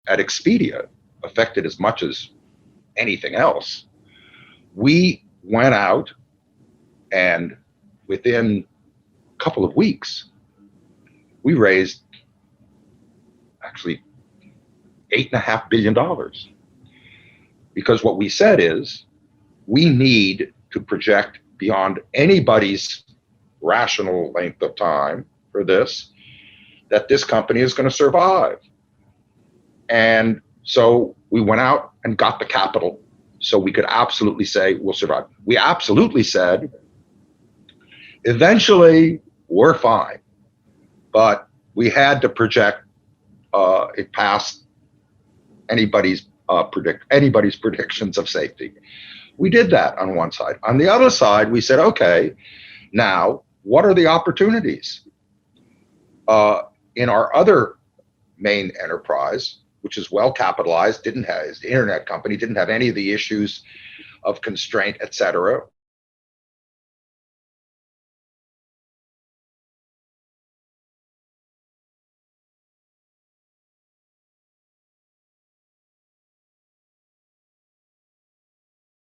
at Expedia, affected as much as anything else, we went out and within a couple of weeks, we raised actually $8.5 billion. Because what we said is we need to project beyond anybody's rational length of time for this, that this company is going to survive. And so we went out and got the capital so we could absolutely say we'll survive. We absolutely said, eventually we're fine, but we had to project it past anybody's predictions of safety. We did that on one side. On the other side, we said, okay, now what are the opportunities? In our other main enterprise, which is well capitalized, didn't have, the internet company didn't have any of the issues of constraint, et cetera.